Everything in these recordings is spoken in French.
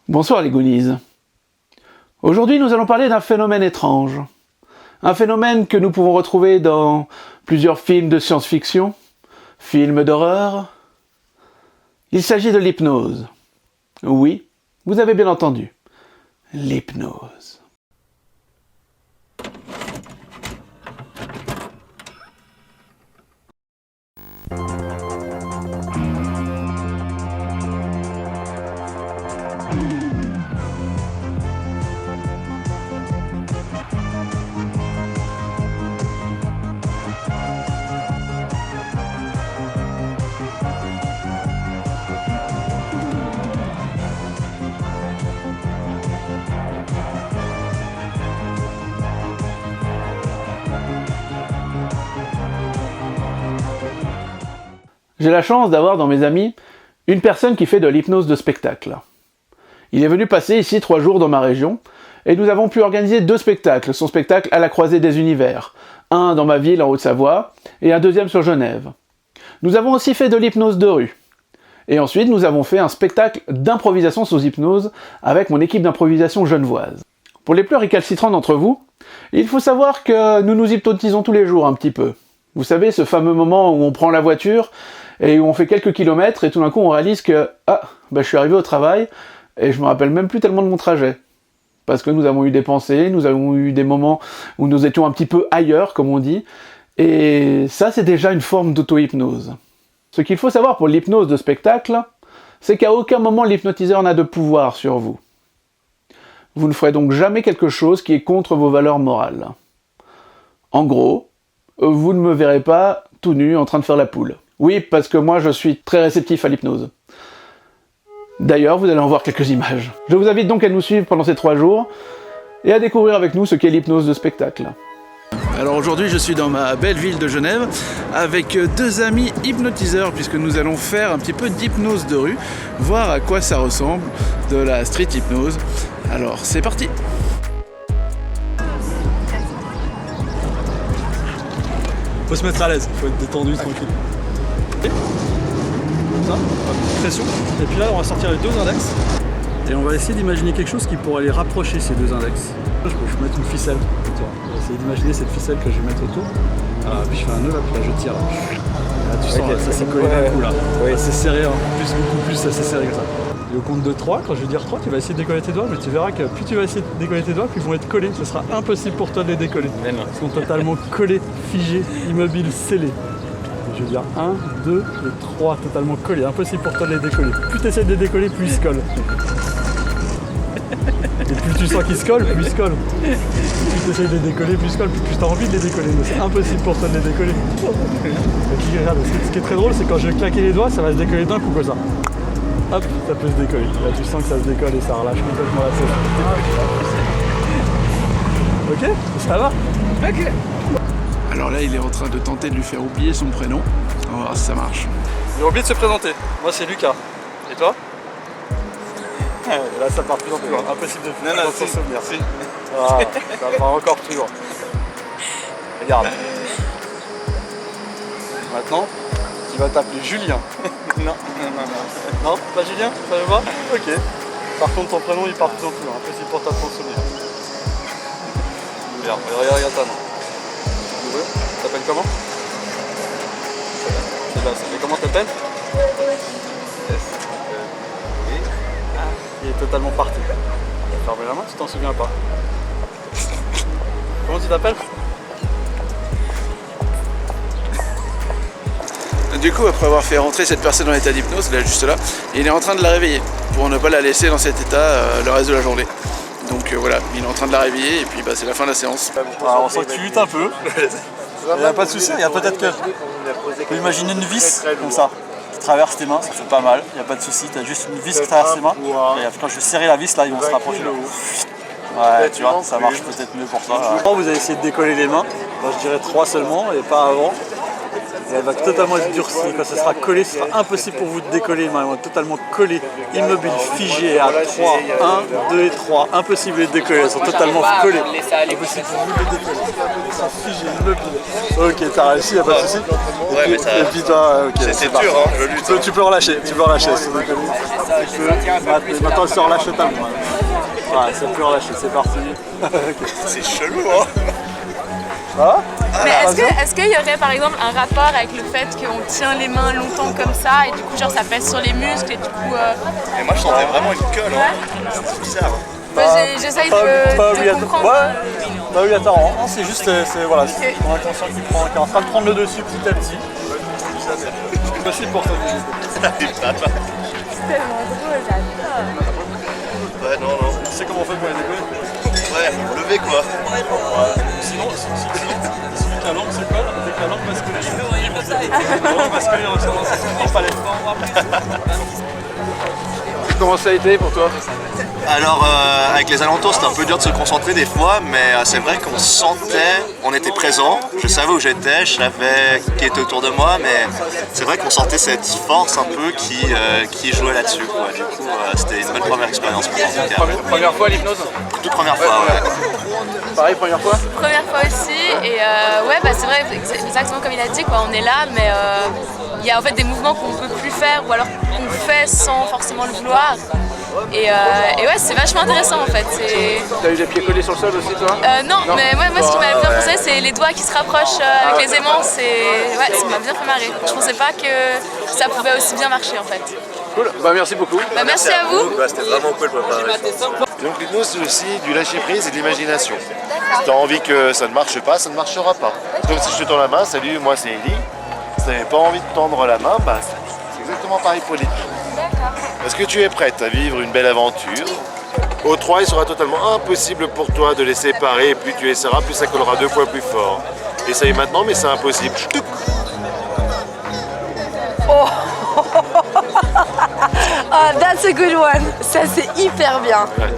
Bonsoir les Goonies. Aujourd'hui nous allons parler d'un phénomène étrange. Un phénomène que nous pouvons retrouver dans plusieurs films de science-fiction, films d'horreur. Il s'agit de l'hypnose. Oui, vous avez bien entendu. L'hypnose. J'ai la chance d'avoir dans mes amis une personne qui fait de l'hypnose de spectacle. Il est venu passer ici 3 jours dans ma région, et nous avons pu organiser 2 spectacles, son spectacle à la croisée des univers, un dans ma ville en Haute-Savoie, et un deuxième sur Genève. Nous avons aussi fait de l'hypnose de rue. Et ensuite, nous avons fait un spectacle d'improvisation sous hypnose avec mon équipe d'improvisation genevoise. Pour les plus récalcitrants d'entre vous, il faut savoir que nous nous hypnotisons tous les jours un petit peu. Vous savez, ce fameux moment où on prend la voiture et où on fait quelques kilomètres et tout d'un coup on réalise que je suis arrivé au travail et je me rappelle même plus tellement de mon trajet. Parce que nous avons eu des pensées, nous avons eu des moments où nous étions un petit peu ailleurs, comme on dit, et ça c'est déjà une forme d'auto-hypnose. Ce qu'il faut savoir pour l'hypnose de spectacle, c'est qu'à aucun moment l'hypnotiseur n'a de pouvoir sur vous. Vous ne ferez donc jamais quelque chose qui est contre vos valeurs morales. En gros, vous ne me verrez pas tout nu en train de faire la poule. Oui, parce que moi je suis très réceptif à l'hypnose. D'ailleurs, vous allez en voir quelques images. Je vous invite donc à nous suivre pendant ces 3 jours et à découvrir avec nous ce qu'est l'hypnose de spectacle. Alors aujourd'hui je suis dans ma belle ville de Genève avec 2 amis hypnotiseurs puisque nous allons faire un petit peu d'hypnose de rue, voir à quoi ça ressemble de la street hypnose. Alors c'est parti! Faut se mettre à l'aise, faut être détendu, tranquille. Comme ça, pression. Et puis là, on va sortir les 2 index. Et on va essayer d'imaginer quelque chose qui pourrait les rapprocher, ces 2 index. Je vais mettre une ficelle. On va essayer d'imaginer cette ficelle que je vais mettre autour. Voilà, puis je fais un nœud là, puis là je tire. Là, tu sens, là, ça s'est collé d'un coup là. Ouais. Ça s'est serré, hein. Beaucoup plus, ça s'est serré comme ça. Et au compte de 3, quand je vais dire 3, tu vas essayer de décoller tes doigts, mais tu verras que plus tu vas essayer de décoller tes doigts, plus ils vont être collés. Ce sera impossible pour toi de les décoller. Ils sont totalement collés, figés, immobiles, scellés. Et je vais dire 1, 2 et 3, totalement collés. Impossible pour toi de les décoller. Plus tu essaies de les décoller, plus ils se collent. Et plus tu sens qu'ils se collent, plus ils se collent. Plus tu essaies de les décoller, plus ils se collent, plus tu as envie de les décoller. Mais c'est impossible pour toi de les décoller. Et puis, regarde, ce qui est très drôle, c'est quand je vais claquer les doigts, ça va se décoller d'un coup comme ça. Hop, ça peut se décoller. Là, tu sens que ça se décolle et ça relâche complètement la scène. Ok, ça va? Ok. Alors là, il est en train de tenter de lui faire oublier son prénom. On va voir si ça marche. J'ai oublié de se présenter. Moi, c'est Lucas. Et toi? Là, ça part plus en plus loin. Impossible de s'en souvenir. Si. Ah, ça part encore plus loin. Regarde. Maintenant, tu vas t'appeler Julien. Non. Non, pas Julien? Ça le va? Ok. Par contre, ton prénom, il part plus en plus loin. Impossible pour toi de t'en souvenir. Regarde ça, non. Tu t'appelles comment? Sébastien. Et comment t'appelles? Il est totalement parti. Ferme la main, tu t'en souviens pas. Comment tu t'appelles? Du coup, après avoir fait rentrer cette personne dans l'état d'hypnose, là juste là, il est en train de la réveiller pour ne pas la laisser dans cet état le reste de la journée. Donc voilà, il est en train de la réveiller et puis c'est la fin de la séance. Alors, on sent que tu luttes un peu. Il n'y a pas de souci, il y a peut-être que... Tu peux imaginer une vis comme ça qui traverse tes mains, ça fait pas mal, il n'y a pas de souci, tu as juste une vis qui traverse tes mains. Et quand je vais serrer la vis, là, ils vont se rapprocher. Ouais, tu vois, ça marche peut-être mieux pour toi. Vous avez essayé de décoller les mains, moi je dirais 3 seulement et pas avant. Et elle va totalement être durcie. Quand ça sera collé, ce sera impossible pour vous de décoller. Les mains vont être totalement collées, immobiles, figées à 3, 1, 2 et 3. Impossible de les décoller, elles sont totalement collées. Impossible pour vous de les décoller. Elles sont figées, immobiles. Ok, t'as réussi, y'a pas de soucis. Ouais, mais ça. Et puis toi, ok. C'est dur, hein, je lutte. Tu peux relâcher, tu peux relâcher. Maintenant, elle se relâche totalement. Ouais, ça peut relâcher, c'est parti. C'est chelou, hein. Ça va? Mais est-ce qu'il y aurait par exemple un rapport avec le fait qu'on tient les mains longtemps comme ça et du coup genre ça pèse sur les muscles et du coup... Et moi je sentais vraiment une colle, hein. C'est bizarre. J'essaye de comprendre. Ouais, bah oui, attends, c'est juste, voilà, c'est ton inconscient qui est en train de prendre le dessus petit à petit. C'est possible pour toi. C'est tellement drôle, j'adore. Ouais, non. Tu sais comment on fait pour les décoller? Ouais, lever quoi. Sinon, que la langue se colle, dès que la langue va se coller, la langue va se coller dans le palais. Comment ça a été pour toi? Alors avec les alentours c'était un peu dur de se concentrer des fois, mais c'est vrai qu'on sentait, on était présent, je savais où j'étais, je savais qui était autour de moi, mais c'est vrai qu'on sentait cette force un peu qui jouait là-dessus. Du coup c'était une bonne première expérience pour moi. Première fois l'hypnose? Toute première fois, ouais. Pareil, première fois? Première fois aussi et ouais bah c'est vrai exactement comme il a dit quoi, on est là mais il y a en fait des mouvements qu'on peut plus faire ou alors qu'on fait sans forcément le vouloir et ouais c'est vachement intéressant en fait. T'as eu les pieds collés sur le sol aussi toi? Non mais moi ce qui m'a bien fonctionné c'est les doigts qui se rapprochent avec les aimants, ouais ça m'a bien fait marrer. Je pensais pas que ça pouvait aussi bien marcher en fait. Cool, bah merci beaucoup. Bah, merci à vous. C'était vraiment cool pour préparer. Donc l'hypnose c'est aussi du lâcher prise et de l'imagination. Si tu as envie que ça ne marche pas, ça ne marchera pas. Donc si je te tends la main, salut, moi c'est Ellie. Si tu n'avais pas envie de tendre la main, bah, c'est exactement pareil pour l'hypnose. Est-ce que tu es prête à vivre une belle aventure? Au 3, il sera totalement impossible pour toi de les séparer. Et plus tu essaieras, plus ça collera 2 fois plus fort. Essaye maintenant, mais c'est impossible. Ch'touk. Oh, that's a good one. Ça c'est hyper bien. Ouais.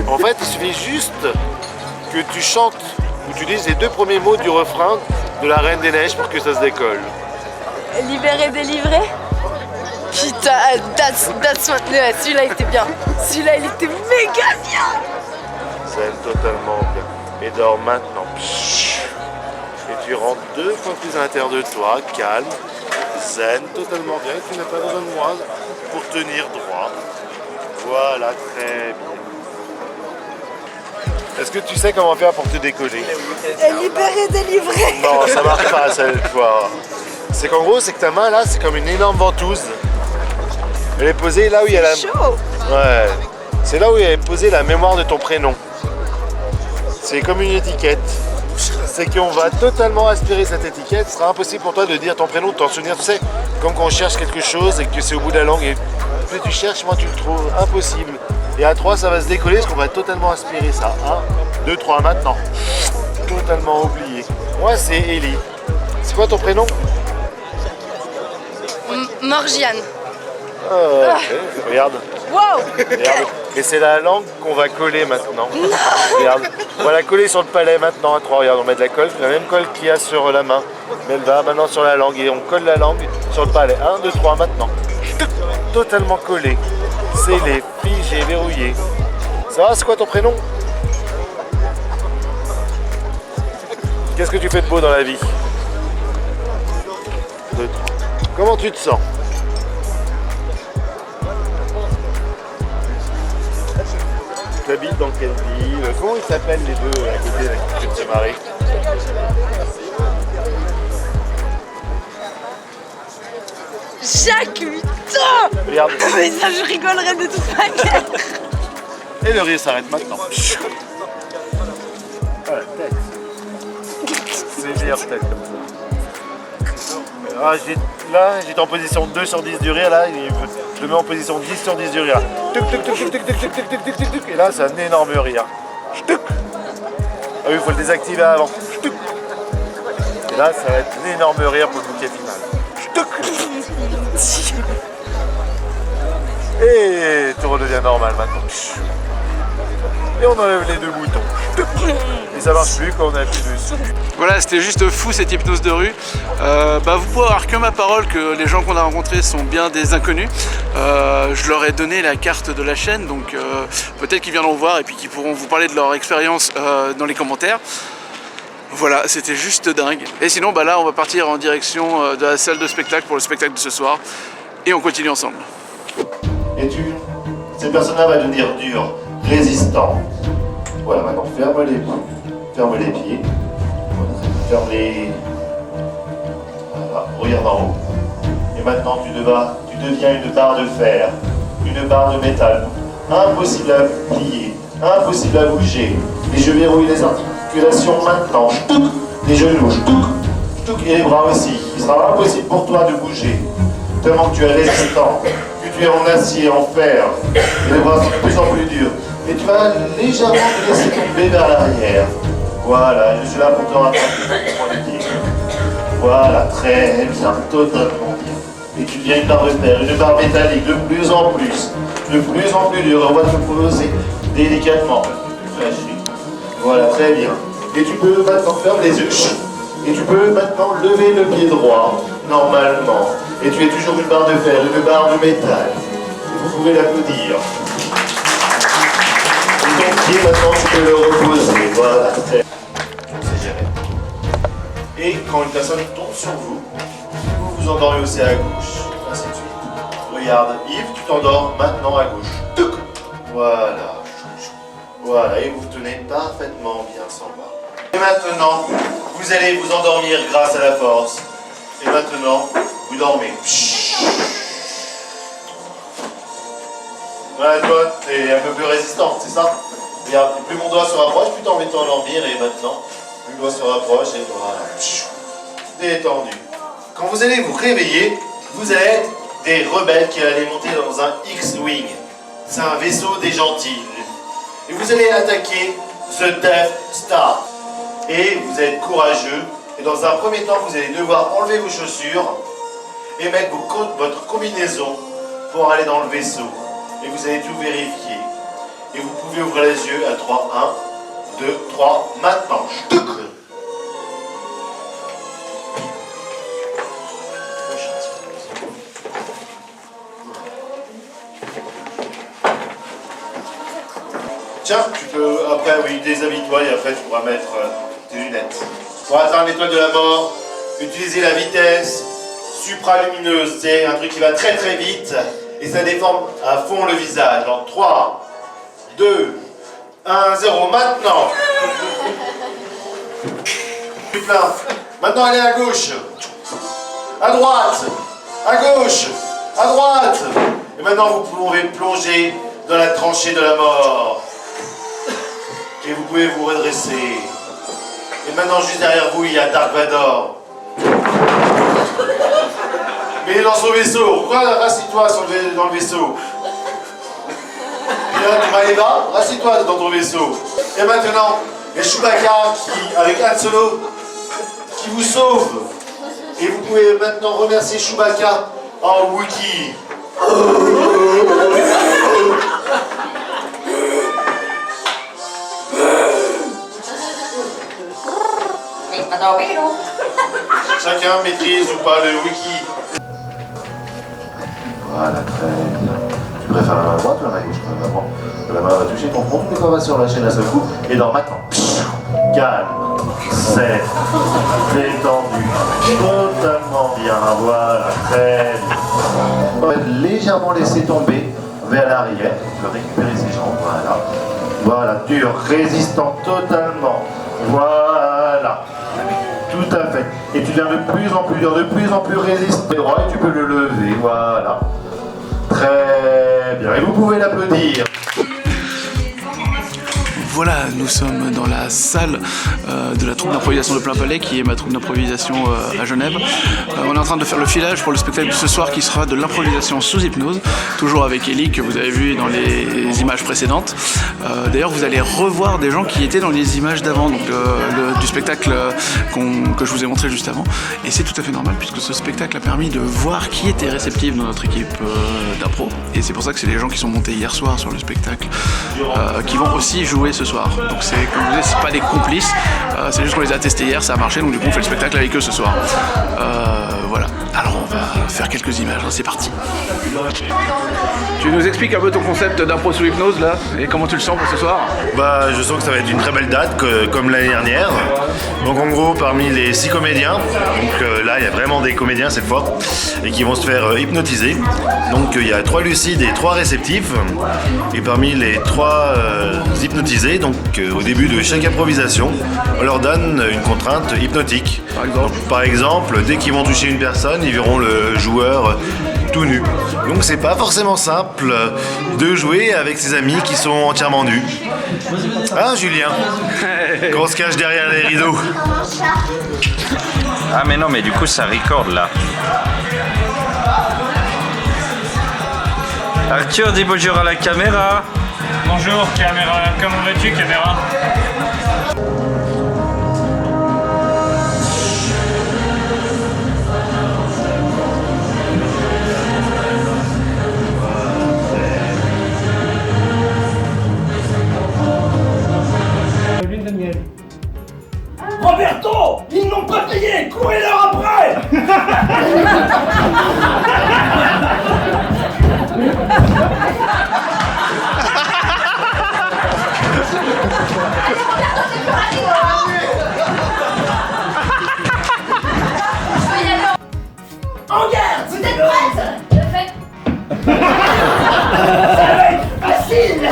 En fait, il suffit juste que tu chantes ou tu dises les 2 premiers mots du refrain de la Reine des Neiges pour que ça se décolle. Libéré, délivré. Putain, celui-là était bien. Celui-là il était méga bien. Zen totalement bien. Et dors maintenant. Et tu rentres 2 fois plus à l'intérieur de toi, calme. Zen totalement bien. Tu n'as pas besoin de moi pour tenir droit. Voilà, très bien. Est-ce que tu sais comment faire pour te décoller? Libéré, délivré. Non, ça marche pas cette fois. C'est qu'en gros, c'est que ta main là, c'est comme une énorme ventouse. Elle est posée là où il y a la... Chaud. Ouais. C'est là où il y a posé la mémoire de ton prénom. C'est comme une étiquette. C'est qu'on va totalement aspirer cette étiquette. Ce sera impossible pour toi de dire ton prénom, de t'en souvenir. Tu sais, comme quand on cherche quelque chose et que c'est au bout de la langue. Et plus tu cherches, moins tu le trouves. Impossible. Et à 3, ça va se décoller parce qu'on va totalement aspirer ça. 1, 2, 3, maintenant. Totalement oublié. Moi, c'est Ellie. C'est quoi ton prénom? Morgiane. Ok, regarde. Wow. Regarde. Et c'est la langue qu'on va coller maintenant. Regarde. On va la coller sur le palais maintenant à 3. Regarde, on met de la colle, la même colle qu'il y a sur la main. Mais elle va maintenant sur la langue et on colle la langue sur le palais. 1, 2, 3, maintenant. Totalement collé. Scellé, figé, verrouillé. Ça va, c'est quoi ton prénom? Qu'est-ce que tu fais de beau dans la vie? 2, 3. Comment tu te sens? Tu habites dans quelle ville? Comment ils s'appellent les deux à côté là, qui viennent de se marier? Jacques, putain. Regarde. Mais ça je rigolerais de toute manière. Et le rire s'arrête maintenant. Voilà, tête. C'est meilleure tête comme ça. Ah, là, j'étais en position 2 sur 10 du rire, là, je le mets en position 10 sur 10 du rire. Tuc, tuc, tuc, tuc, tuc, tuc, tuc, tuc, tuc, tuc, tuc. Et là, c'est un énorme rire. Tuc. Ah oui, il faut le désactiver avant. Tuc. Et là, ça va être un énorme rire pour le bouquet final. Tuc. Et tout redevient normal maintenant. Et on enlève les 2 boutons. Et ça marche plus quand on a plus de sous. Voilà, c'était juste fou cette hypnose de rue. Vous pouvez avoir que ma parole que les gens qu'on a rencontrés sont bien des inconnus. Je leur ai donné la carte de la chaîne, donc peut-être qu'ils viendront voir et puis qu'ils pourront vous parler de leur expérience dans les commentaires. Voilà, c'était juste dingue. Et sinon, là, on va partir en direction de la salle de spectacle pour le spectacle de ce soir. Et on continue ensemble. Et cette personne-là va devenir dure, résistant. Voilà, maintenant ferme les pieds. Ferme les... Voilà, regarde en haut. Et maintenant tu deviens une barre de fer, une barre de métal. Impossible à plier, impossible à bouger. Et je verrouille les articulations maintenant. Les genoux, et les bras aussi. Il sera impossible pour toi de bouger. Tellement que tu es résistant, que tu es en acier, en fer. Et les bras sont de plus en plus durs. Et tu vas légèrement te laisser tomber vers l'arrière. Voilà, je suis là pour te rattraper. Voilà, très bien, totalement bien. Et tu deviens une barre de fer, une barre métallique, de plus en plus dure. On va te poser délicatement. Voilà, très bien. Et tu peux maintenant fermer les yeux. Et tu peux maintenant lever le pied droit, normalement. Et tu es toujours une barre de fer, une barre de métal. Et vous pouvez l'applaudir. Et ton pied, maintenant, tu peux le reposer. Voilà, très bien. Et quand une personne tombe sur vous, vous vous endormez aussi à gauche, ainsi de suite. Regarde, Yves, tu t'endors maintenant à gauche. Voilà. Voilà, et vous tenez parfaitement bien sans barre. Et maintenant, vous allez vous endormir grâce à la force. Et maintenant, vous dormez. Voilà, toi, t'es un peu plus résistante, c'est ça? Regarde, plus mon doigt se rapproche, plus t'as envie de t'endormir, et maintenant, plus le doigt se rapproche, et voilà. Détendu. Quand vous allez vous réveiller, vous allez être des rebelles qui allez monter dans un X-Wing. C'est un vaisseau des gentils. Et vous allez attaquer The Death Star. Et vous allez être courageux. Et dans un premier temps, vous allez devoir enlever vos chaussures et mettre votre combinaison pour aller dans le vaisseau. Et vous allez tout vérifier. Et vous pouvez ouvrir les yeux à 3. 1, 2, 3, maintenant. Tiens, tu peux, après, oui, déshabille-toi et après tu pourras mettre tes lunettes. Pour atteindre l'étoile de la mort, utilisez la vitesse supralumineuse. C'est un truc qui va très très vite et ça déforme à fond le visage. En 3, 2, 1, 0, maintenant. Plus plein. Maintenant, allez à gauche, à droite, à gauche, à droite. Et maintenant, vous pouvez plonger dans la tranchée de la mort. Et vous pouvez vous redresser. Et maintenant, juste derrière vous, il y a Dark Vador. Mais il est dans son vaisseau. Pourquoi rassis-toi dans le vaisseau? Et là, Maëva, rassis-toi dans ton vaisseau. Et maintenant, il y a Chewbacca qui, avec Han Solo, qui vous sauve. Et vous pouvez maintenant remercier Chewbacca en Wookiee. Chacun maîtrise ou pas le Wookiee. Voilà, très bien. Tu préfères la main droite ou la main gauche? La main va toucher ton front, tous les corps va se relâcher d'un seul coup. Et dans maintenant. Calme, c'est détendu, totalement bien. Voilà, très bien. On va légèrement laisser tomber vers l'arrière. Tu peux récupérer ses jambes, voilà. Voilà, dur, résistant totalement. Voilà. Tout à fait. Et tu deviens de plus en plus dur, de plus en plus résistant. Droit et tu peux le lever. Voilà. Très bien. Et vous pouvez l'applaudir. Voilà, nous sommes dans la salle de la troupe d'improvisation de Plein Palais, qui est ma troupe d'improvisation à Genève. On est en train de faire le filage pour le spectacle de ce soir qui sera de l'improvisation sous hypnose, toujours avec Ellie que vous avez vu dans les images précédentes. D'ailleurs, vous allez revoir des gens qui étaient dans les images d'avant, donc du spectacle que je vous ai montré juste avant. Et c'est tout à fait normal puisque ce spectacle a permis de voir qui était réceptif dans notre équipe d'impro. Et c'est pour ça que c'est les gens qui sont montés hier soir sur le spectacle qui vont aussi jouer ce ce soir. Donc c'est, comme je vous disais, c'est pas des complices, c'est juste qu'on les a testés hier, ça a marché, donc du coup on fait le spectacle avec eux ce soir. Voilà, alors on va faire quelques images, hein, c'est parti. Tu nous expliques un peu ton concept d'impro sous hypnose là, et comment tu le sens pour ce soir? Bah, je sens que ça va être une très belle date, comme l'année dernière. Donc en gros, parmi les 6 comédiens, donc là il y a vraiment des comédiens cette fois, et qui vont se faire hypnotiser. Donc il y a 3 lucides et 3 réceptifs. Et parmi les 3 hypnotisés, donc au début de chaque improvisation, on leur donne une contrainte hypnotique. Par exemple, dès qu'ils vont toucher une personne, ils verront le joueur tout nu. Donc c'est pas forcément simple de jouer avec ses amis qui sont entièrement nus. Hein, Julien? Qu'on se cache derrière les rideaux. Ah mais non, mais du coup ça record là. Arthur, dis bonjour à la caméra. Bonjour caméra, comment vas-tu caméra? Roberto, ils n'ont pas payé, courez-leur après. En garde. Vous êtes prête? Ça va être facile.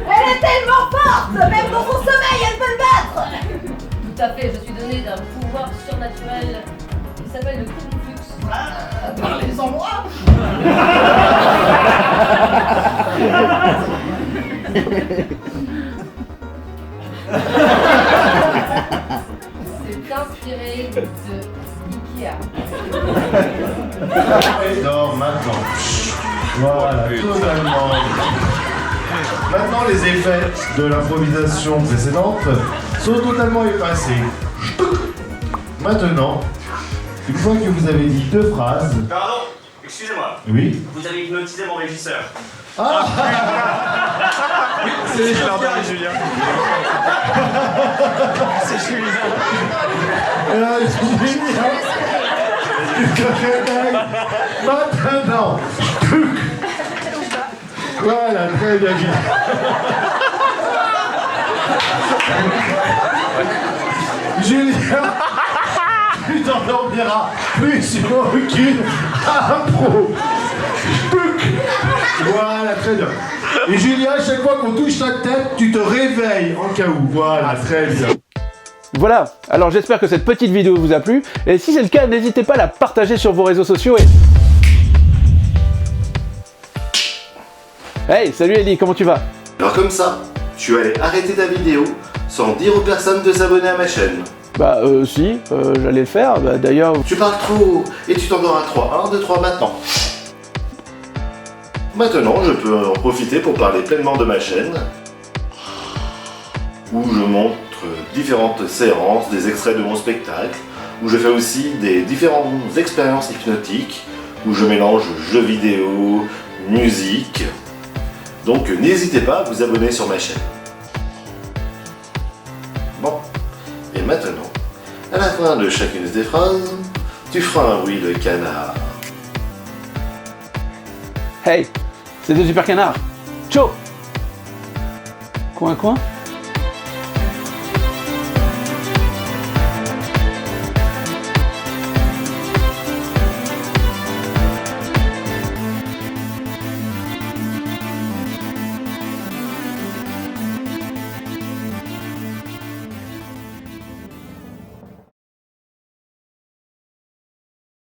Elle est tellement forte, même dans son sommeil, elle peut le battre. Tout à fait, je suis donné d'un pouvoir surnaturel qui s'appelle le coup de flux. Parlez-en moi. C'est inspiré de Ikea. Dors maintenant. Voilà, totalement. Maintenant, les effets de l'improvisation précédente sont totalement effacés. Maintenant, une fois que vous avez dit 2 phrases... Pardon, excusez-moi. Oui. Vous avez hypnotisé mon régisseur. Ah Oui, c'est Julien. C'est Julien. Maintenant. Voilà, très bien. Julien, tu t'endormiras plus sur aucune impro. Voilà, très bien. Et Julien, chaque fois qu'on touche ta tête, tu te réveilles en cas où. Voilà, très bien. Voilà, alors j'espère que cette petite vidéo vous a plu, et si c'est le cas, n'hésitez pas à la partager sur vos réseaux sociaux et... Hey, salut Ellie, comment tu vas? Alors comme ça, tu allais arrêter ta vidéo sans dire aux personnes de s'abonner à ma chaîne. Bah si, j'allais le faire, bah d'ailleurs... Tu parles trop et tu t'endors à 3. 1, 2, 3 maintenant. Maintenant, je peux en profiter pour parler pleinement de ma chaîne, où je montre différentes séances, des extraits de mon spectacle, où je fais aussi des différentes expériences hypnotiques, où je mélange jeux vidéo, musique. Donc n'hésitez pas à vous abonner sur ma chaîne. Bon, et maintenant, à la fin de chacune des phrases, tu feras un bruit de canard. Hey, c'est deux super canards. Ciao. Coin coin.